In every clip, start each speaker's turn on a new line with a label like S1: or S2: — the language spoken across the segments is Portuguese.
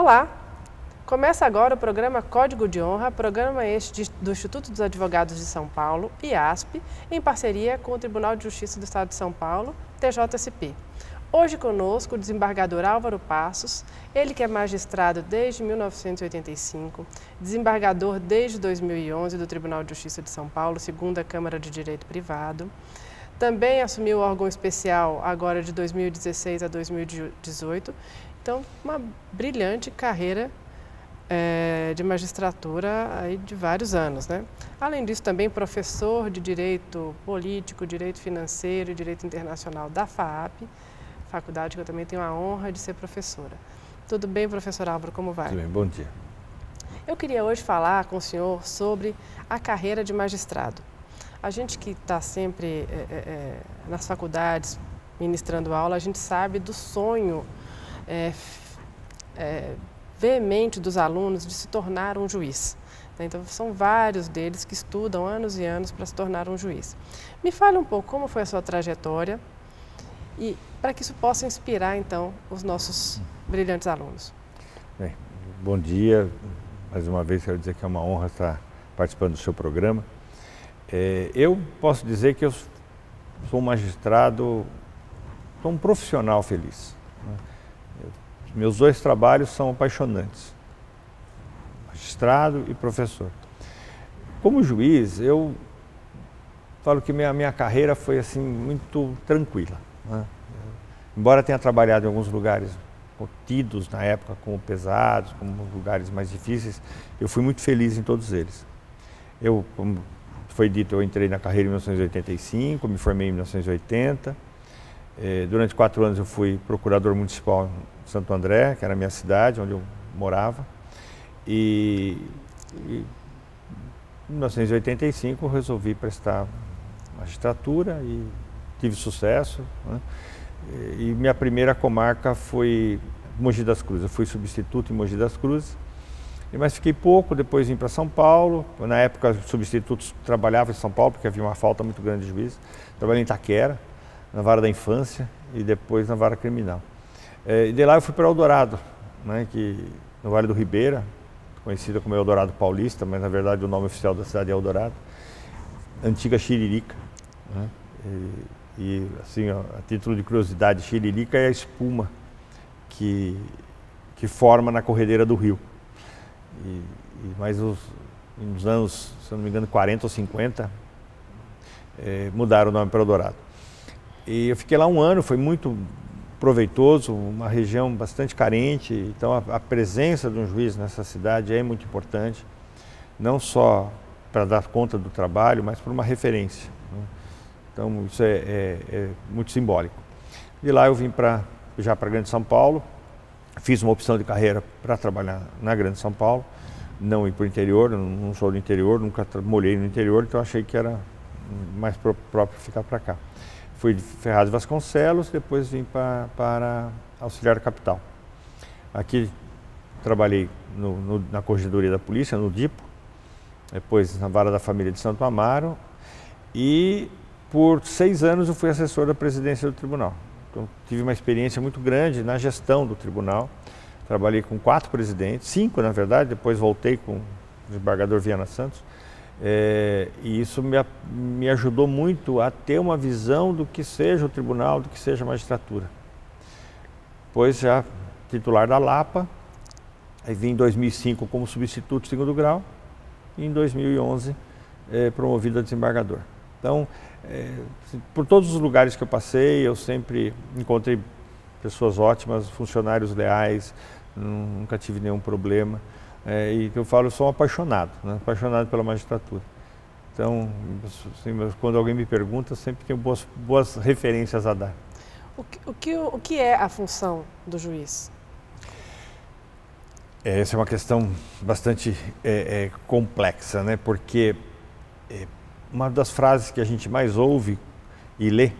S1: Olá! Começa agora o programa Código de Honra, programa este do Instituto dos Advogados de São Paulo, IASP, em parceria com o Tribunal de Justiça do Estado de São Paulo, TJSP. Hoje conosco o desembargador Álvaro Passos, ele que é magistrado desde 1985, desembargador desde 2011 do Tribunal de Justiça de São Paulo, segunda Câmara de Direito Privado. Também assumiu o órgão especial agora de 2016 a 2018. Então, uma brilhante carreira de magistratura aí de vários anos, né? Além disso, também professor de Direito Político, Direito Financeiro e Direito Internacional da FAAP, faculdade que eu também tenho a honra de ser professora. Tudo bem, professor Álvaro, como vai?
S2: Tudo bem, bom dia.
S1: Eu queria hoje falar com o senhor sobre a carreira de magistrado. A gente que está sempre nas faculdades ministrando aula, a gente sabe do sonho veemente dos alunos de se tornar um juiz. Então, são vários deles que estudam anos e anos para se tornar um juiz. Me fale um pouco como foi a sua trajetória e para que isso possa inspirar, então, os nossos brilhantes alunos.
S2: Bem, bom dia. Mais uma vez, quero dizer que é uma honra estar participando do seu programa. Eu posso dizer que eu sou um magistrado, sou um profissional feliz. Meus dois trabalhos são apaixonantes, magistrado e professor. Como juiz, eu falo que minha carreira foi assim muito tranquila, né? Embora tenha trabalhado em alguns lugares tidos na época como pesados, como lugares mais difíceis, eu fui muito feliz em todos eles. Como foi dito, eu entrei na carreira em 1985, me formei em 1980. Durante 4 anos eu fui procurador municipal em Santo André, que era a minha cidade, onde eu morava. E em 1985 eu resolvi prestar magistratura e tive sucesso, né? E minha primeira comarca foi Mogi das Cruzes. Eu fui substituto em Mogi das Cruzes, mas fiquei pouco, depois vim para São Paulo. Na época, os substitutos trabalhavam em São Paulo, porque havia uma falta muito grande de juízes. Trabalhei em Itaquera, na vara da infância e depois na vara criminal. E de lá eu fui para Eldorado, né, no Vale do Ribeira, conhecida como Eldorado Paulista, mas na verdade o nome oficial da cidade é Eldorado, antiga Xiririca, né? E assim, ó, a título de curiosidade, Xiririca é a espuma que forma na corredeira do rio. Mas nos anos, se eu não me engano, 40 ou 50, mudaram o nome para Eldorado. E eu fiquei lá 1 ano, foi muito proveitoso, uma região bastante carente, então a presença de um juiz nessa cidade é muito importante, não só para dar conta do trabalho, mas por uma referência, né? Então isso é muito simbólico. De lá eu vim já para Grande São Paulo, fiz uma opção de carreira para trabalhar na Grande São Paulo, não ir para o interior, não sou do interior, nunca morei no interior, então achei que era mais próprio ficar para cá. Fui de Ferraz de Vasconcelos, depois vim para Auxiliar Capital. Aqui trabalhei na Corregedoria da Polícia, no DIPO, depois na Vara da Família de Santo Amaro e por 6 anos eu fui assessor da presidência do tribunal. Então tive uma experiência muito grande na gestão do tribunal. Trabalhei com 4 presidentes, 5 na verdade, depois voltei com o desembargador Viana Santos. E isso me ajudou muito a ter uma visão do que seja o tribunal, do que seja a magistratura. Depois já titular da Lapa, aí vim em 2005 como substituto de 2º grau e em 2011 promovido a desembargador. Então, por todos os lugares que eu passei, eu sempre encontrei pessoas ótimas, funcionários leais, nunca tive nenhum problema. E eu falo, eu sou um apaixonado, né? Apaixonado pela magistratura. Então, assim, quando alguém me pergunta, eu sempre tenho boas referências a dar.
S1: O que é a função do juiz?
S2: Essa é uma questão bastante complexa, né? Porque uma das frases que a gente mais ouve e lê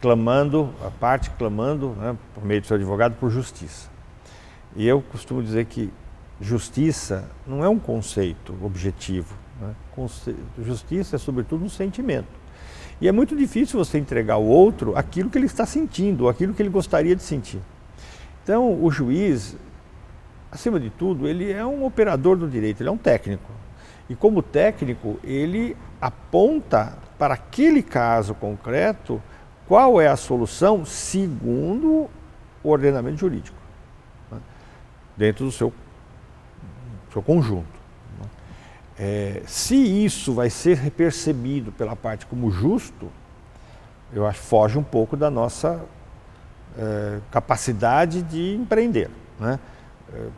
S2: clamando, né, por meio do seu advogado, por justiça. E eu costumo dizer que justiça não é um conceito objetivo, né? Justiça é sobretudo um sentimento. E é muito difícil você entregar ao outro aquilo que ele está sentindo, aquilo que ele gostaria de sentir. Então o juiz, acima de tudo, ele é um operador do direito, ele é um técnico. E como técnico, ele aponta para aquele caso concreto qual é a solução segundo o ordenamento jurídico, né? Dentro do seu conjunto. Se isso vai ser percebido pela parte como justo, eu acho que foge um pouco da nossa capacidade de empreender, né?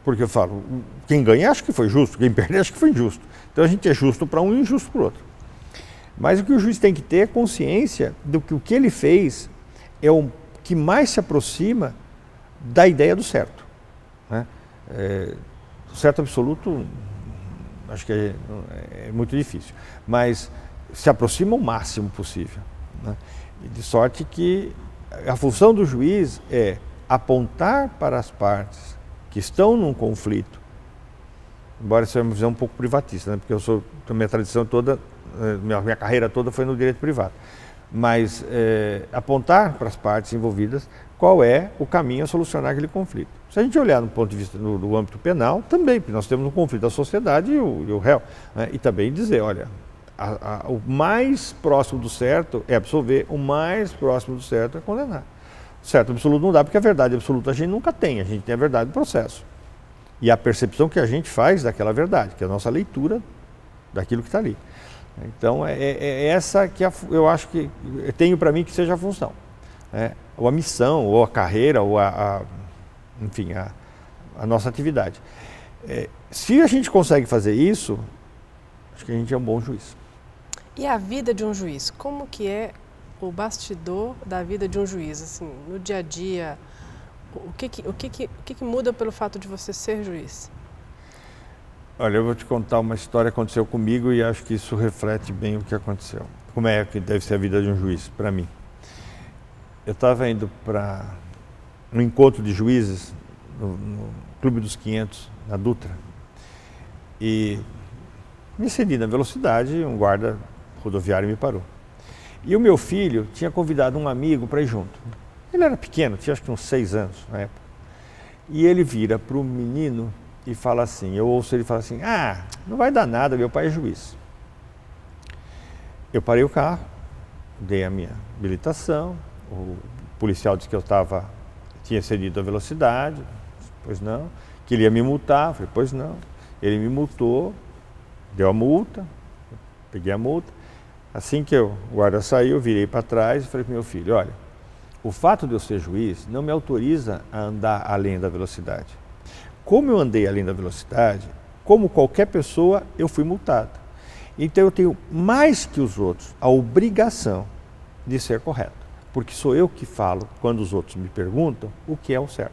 S2: Porque eu falo, quem ganha acha que foi justo, quem perde acha que foi injusto. Então a gente é justo para um e injusto para o outro. Mas o que o juiz tem que ter é consciência do que o que ele fez é o que mais se aproxima da ideia do certo, né? O certo absoluto, acho que é muito difícil, mas se aproxima o máximo possível, né? De sorte que a função do juiz é apontar para as partes que estão num conflito, embora seja uma visão um pouco privatista, né? Porque minha tradição toda, minha carreira toda foi no direito privado, mas apontar para as partes envolvidas qual é o caminho a solucionar aquele conflito. Se a gente olhar no ponto de vista do âmbito penal, também, porque nós temos um conflito da sociedade e o réu, né? E também dizer, olha, o mais próximo do certo é absolver, o mais próximo do certo é condenar. Certo absoluto não dá, porque a verdade absoluta a gente nunca tem, a gente tem a verdade do processo. E a percepção que a gente faz daquela verdade, que é a nossa leitura daquilo que está ali. Então, é essa que eu acho que eu tenho para mim que seja a função. Ou a missão, ou a carreira, ou enfim, a nossa atividade. Se a gente consegue fazer isso, acho que a gente é um bom juiz.
S1: E a vida de um juiz? Como que é o bastidor da vida de um juiz? Assim, no dia a dia, o que muda pelo fato de você ser juiz?
S2: Olha, eu vou te contar uma história que aconteceu comigo e acho que isso reflete bem o que aconteceu. Como é que deve ser a vida de um juiz, para mim. Eu estava indo para um encontro de juízes no Clube dos 500, na Dutra, e me excedi na velocidade, um guarda rodoviário me parou. E o meu filho tinha convidado um amigo para ir junto. Ele era pequeno, tinha acho que uns 6 anos na época. E ele vira para o menino e fala assim, eu ouço ele falar assim, não vai dar nada, meu pai é juiz. Eu parei o carro, dei a minha habilitação, o policial disse que eu tinha excedido a velocidade, pois não, que ele ia me multar, falei, pois não. Ele me multou, deu a multa, peguei a multa. Assim que o guarda saiu, eu virei para trás e falei para meu filho, olha, o fato de eu ser juiz não me autoriza a andar além da velocidade. Como eu andei além da velocidade, como qualquer pessoa, eu fui multado. Então eu tenho, mais que os outros, a obrigação de ser correto. Porque sou eu que falo, quando os outros me perguntam, o que é o certo.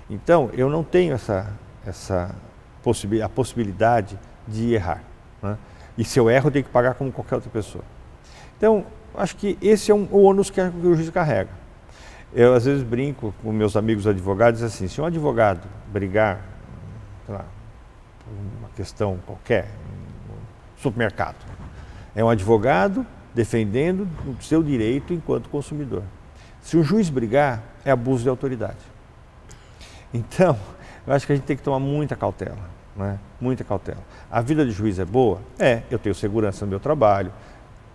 S2: Então, eu não tenho a possibilidade de errar, né? E se eu erro, eu tenho que pagar como qualquer outra pessoa. Então, acho que esse é o ônus que o juiz carrega. Eu, às vezes, brinco com meus amigos advogados, assim, se um advogado brigar, sei lá, por uma questão qualquer, no supermercado, é um advogado defendendo o seu direito enquanto consumidor. Se o juiz brigar, é abuso de autoridade. Então, eu acho que a gente tem que tomar muita cautela, né? Muita cautela. A vida de juiz é boa? Eu tenho segurança no meu trabalho,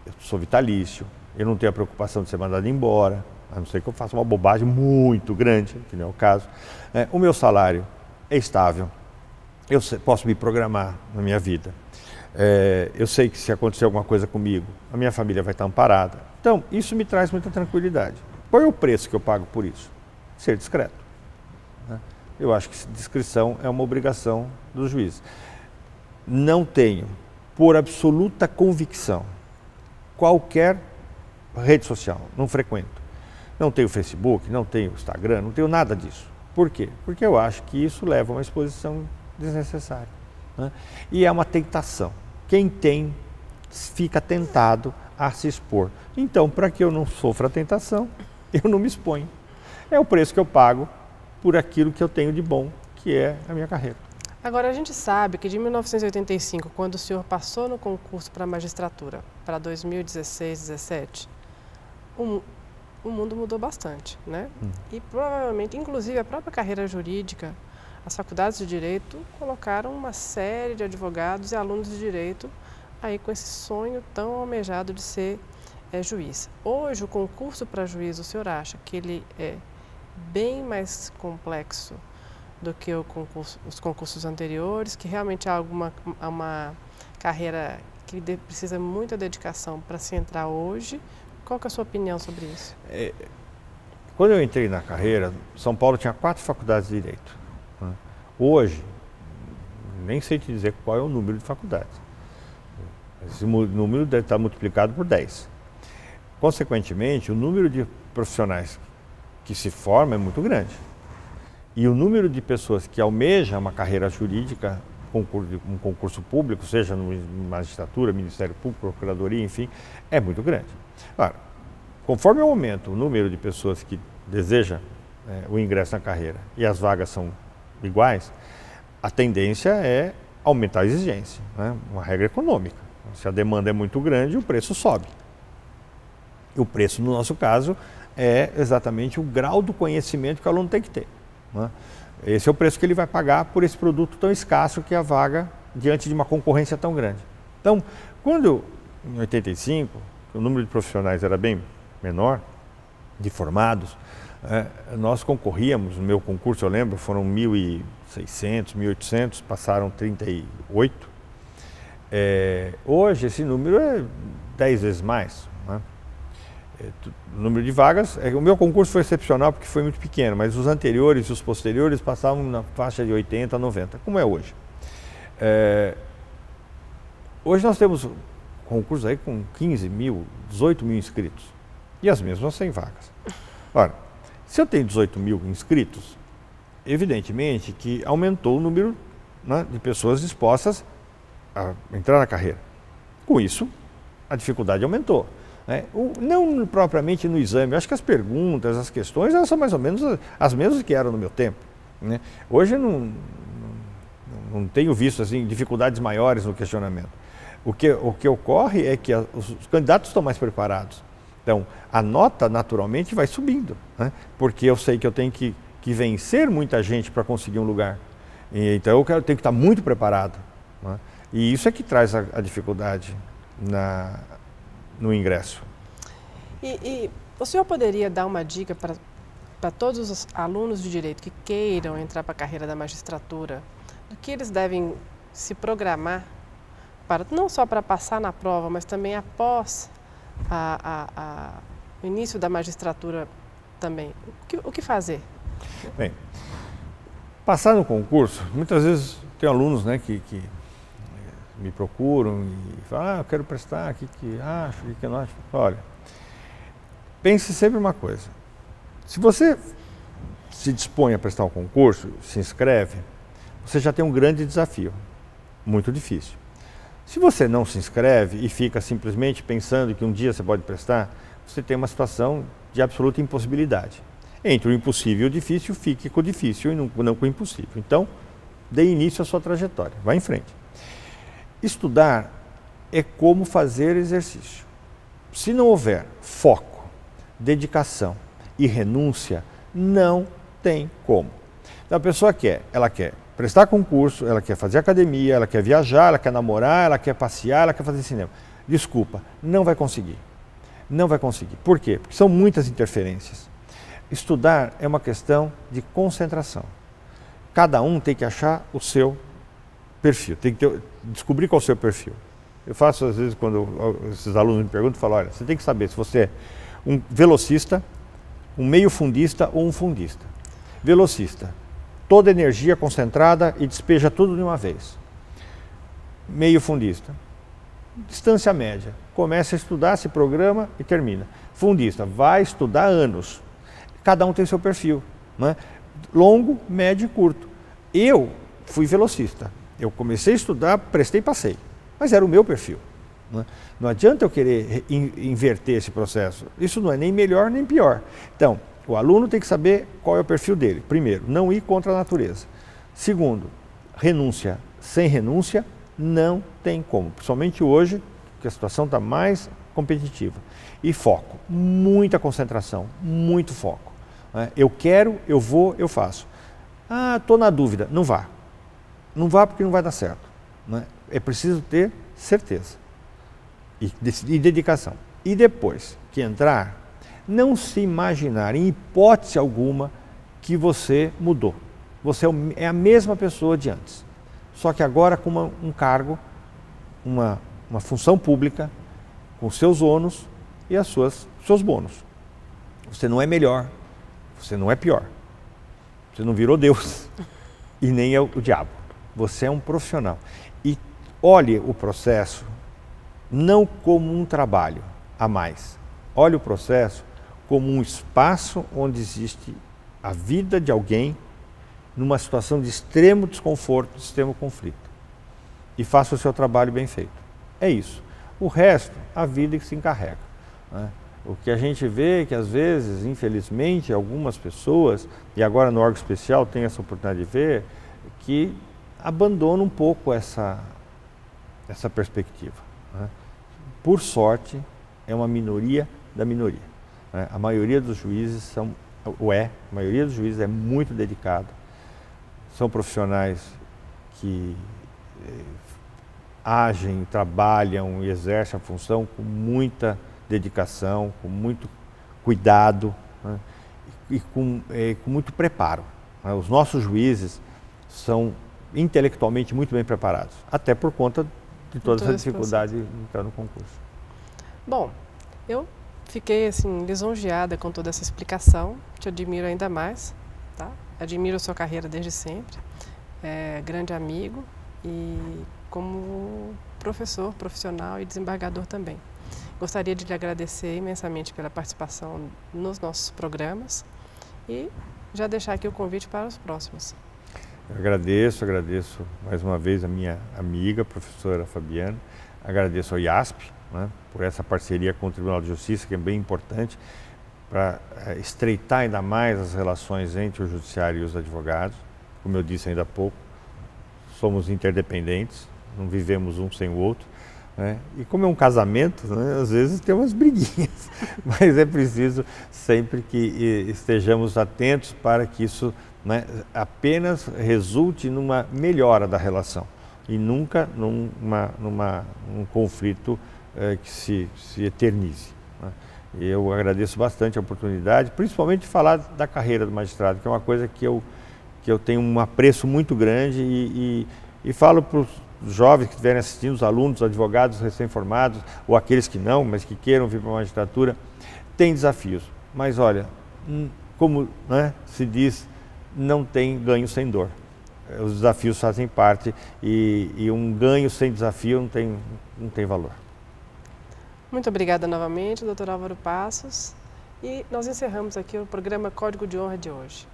S2: eu sou vitalício, eu não tenho a preocupação de ser mandado embora, a não ser que eu faça uma bobagem muito grande, que não é o caso. O meu salário é estável, eu posso me programar na minha vida. Eu sei que se acontecer alguma coisa comigo, a minha família vai estar amparada. Então, isso me traz muita tranquilidade. Qual é o preço que eu pago por isso? Ser discreto, né? Eu acho que discrição é uma obrigação do juiz. Não tenho, por absoluta convicção, qualquer rede social, não frequento. Não tenho Facebook, não tenho Instagram, não tenho nada disso. Por quê? Porque eu acho que isso leva a uma exposição desnecessária, né? E é uma tentação. Quem tem, fica tentado a se expor. Então, para que eu não sofra a tentação, eu não me exponho. É o preço que eu pago por aquilo que eu tenho de bom, que é a minha carreira.
S1: Agora, a gente sabe que de 1985, quando o senhor passou no concurso para a magistratura, para 2016, 2017, o mundo mudou bastante, né? E provavelmente, inclusive, a própria carreira jurídica, as faculdades de Direito colocaram uma série de advogados e alunos de Direito aí com esse sonho tão almejado de ser juiz. Hoje, o concurso para juiz, o senhor acha que ele é bem mais complexo do que os concursos anteriores, que realmente há uma carreira que precisa muita dedicação para se entrar hoje? Qual que é a sua opinião sobre isso?
S2: Quando eu entrei na carreira, São Paulo tinha 4 faculdades de Direito. Né? Hoje, nem sei te dizer qual é o número de faculdades. Esse número deve estar multiplicado por 10. Consequentemente, o número de profissionais que se formam é muito grande. E o número de pessoas que almejam uma carreira jurídica, um concurso público, seja no magistratura, Ministério Público, Procuradoria, enfim, é muito grande. Agora, conforme aumenta o número de pessoas que desejam o ingresso na carreira e as vagas são iguais, a tendência é aumentar a exigência, né? Uma regra econômica. Se a demanda é muito grande, o preço sobe. E o preço, no nosso caso, é exatamente o grau do conhecimento que o aluno tem que ter. Né? Esse é o preço que ele vai pagar por esse produto tão escasso que é a vaga diante de uma concorrência tão grande. Então, quando em 85, o número de profissionais era bem menor, de formados, nós concorríamos, no meu concurso eu lembro, foram 1.600, 1.800, passaram 38. Hoje esse número é 10 vezes mais. Né? O número de vagas, o meu concurso foi excepcional porque foi muito pequeno, mas os anteriores e os posteriores passavam na faixa de 80 a 90, como é hoje. Hoje nós temos concursos aí com 15 mil, 18 mil inscritos e as mesmas 100 vagas. Ora, se eu tenho 18 mil inscritos, evidentemente que aumentou o número, né, de pessoas dispostas a entrar na carreira. Com isso, a dificuldade aumentou. Não propriamente no exame, eu acho que as perguntas, as questões, elas são mais ou menos as mesmas que eram no meu tempo. Né? Hoje eu não tenho visto assim, dificuldades maiores no questionamento. O que ocorre é que os candidatos estão mais preparados. Então, a nota naturalmente vai subindo, né? Porque eu sei que eu tenho que vencer muita gente para conseguir um lugar. Então, eu tenho que estar muito preparado. Né? E isso é que traz a dificuldade no ingresso.
S1: E o senhor poderia dar uma dica para todos os alunos de Direito que queiram entrar para a carreira da magistratura, do que eles devem se programar, não só para passar na prova, mas também após o início da magistratura também? O que fazer?
S2: Bem, passar no concurso, muitas vezes tem alunos, né, que me procuram e falam, eu quero prestar, o que acho, o que não acho. Olha, pense sempre uma coisa, se você se dispõe a prestar um concurso, se inscreve, você já tem um grande desafio, muito difícil. Se você não se inscreve e fica simplesmente pensando que um dia você pode prestar, você tem uma situação de absoluta impossibilidade. Entre o impossível e o difícil, fique com o difícil e não com o impossível. Então, dê início à sua trajetória, vá em frente. Estudar é como fazer exercício. Se não houver foco, dedicação e renúncia, não tem como. Então, a pessoa ela quer prestar concurso, ela quer fazer academia, ela quer viajar, ela quer namorar, ela quer passear, ela quer fazer cinema. Desculpa, não vai conseguir. Não vai conseguir. Por quê? Porque são muitas interferências. Estudar é uma questão de concentração. Cada um tem que achar o seu perfil, tem que descobrir qual é o seu perfil. Eu faço, às vezes, quando esses alunos me perguntam, eu falo, olha, você tem que saber se você é um velocista, um meio fundista ou um fundista. Velocista, toda energia concentrada e despeja tudo de uma vez. Meio fundista, distância média, começa a estudar, se programa e termina. Fundista, vai estudar anos. Cada um tem o seu perfil, né? Longo, médio e curto. Eu fui velocista. Eu comecei a estudar, prestei e passei. Mas era o meu perfil. Né? Não adianta eu querer inverter esse processo. Isso não é nem melhor nem pior. Então, o aluno tem que saber qual é o perfil dele. Primeiro, não ir contra a natureza. Segundo, renúncia. Sem renúncia, não tem como. Principalmente hoje, que a situação está mais competitiva. E foco. Muita concentração, muito foco. Eu quero, eu vou, eu faço. Ah, estou na dúvida. Não vá. Não vá porque não vai dar certo. Né? É preciso ter certeza e dedicação. E depois que entrar, não se imaginar em hipótese alguma que você mudou. Você é a mesma pessoa de antes. Só que agora com um cargo, uma função pública, com seus ônus e seus bônus. Você não é melhor, você não é pior. Você não virou Deus e nem é o diabo. Você é um profissional. E olhe o processo não como um trabalho a mais. Olhe o processo como um espaço onde existe a vida de alguém numa situação de extremo desconforto, de extremo conflito. E faça o seu trabalho bem feito. É isso. O resto, a vida que se encarrega. Né? O que a gente vê é que às vezes, infelizmente, algumas pessoas, e agora no órgão especial tem essa oportunidade de ver, que abandonam um pouco essa perspectiva. Né? Por sorte, é uma minoria da minoria. Né? A maioria dos juízes a maioria dos juízes é muito dedicada. São profissionais que agem, trabalham e exercem a função com muita dedicação, com muito cuidado, né? E com muito preparo. Né? Os nossos juízes são intelectualmente muito bem preparados, até por conta de toda essa dificuldade de entrar no concurso.
S1: Bom, eu fiquei assim lisonjeada com toda essa explicação, te admiro ainda mais, tá? Admiro a sua carreira desde sempre, grande amigo e como professor, profissional e desembargador também. Gostaria de lhe agradecer imensamente pela participação nos nossos programas e já deixar aqui o convite para os próximos.
S2: Eu agradeço mais uma vez a minha amiga, a professora Fabiana, agradeço ao IASP, né, por essa parceria com o Tribunal de Justiça, que é bem importante para estreitar ainda mais as relações entre o Judiciário e os advogados. Como eu disse ainda há pouco, somos interdependentes, não vivemos um sem o outro. Né? E como é um casamento, né, às vezes tem umas briguinhas, mas é preciso sempre que estejamos atentos para que isso, né, apenas resulte numa melhora da relação e nunca num conflito que se eternize. Né? Eu agradeço bastante a oportunidade, principalmente de falar da carreira do magistrado, que é uma coisa que eu tenho um apreço muito grande e falo para os jovens que estiverem assistindo, os alunos, os advogados recém-formados, ou aqueles que não, mas que queiram vir para a magistratura, tem desafios. Mas olha, como, né, se diz, não tem ganho sem dor. Os desafios fazem parte e um ganho sem desafio não tem valor.
S1: Muito obrigada novamente, Dr. Álvaro Passos. E nós encerramos aqui o programa Código de Honra de hoje.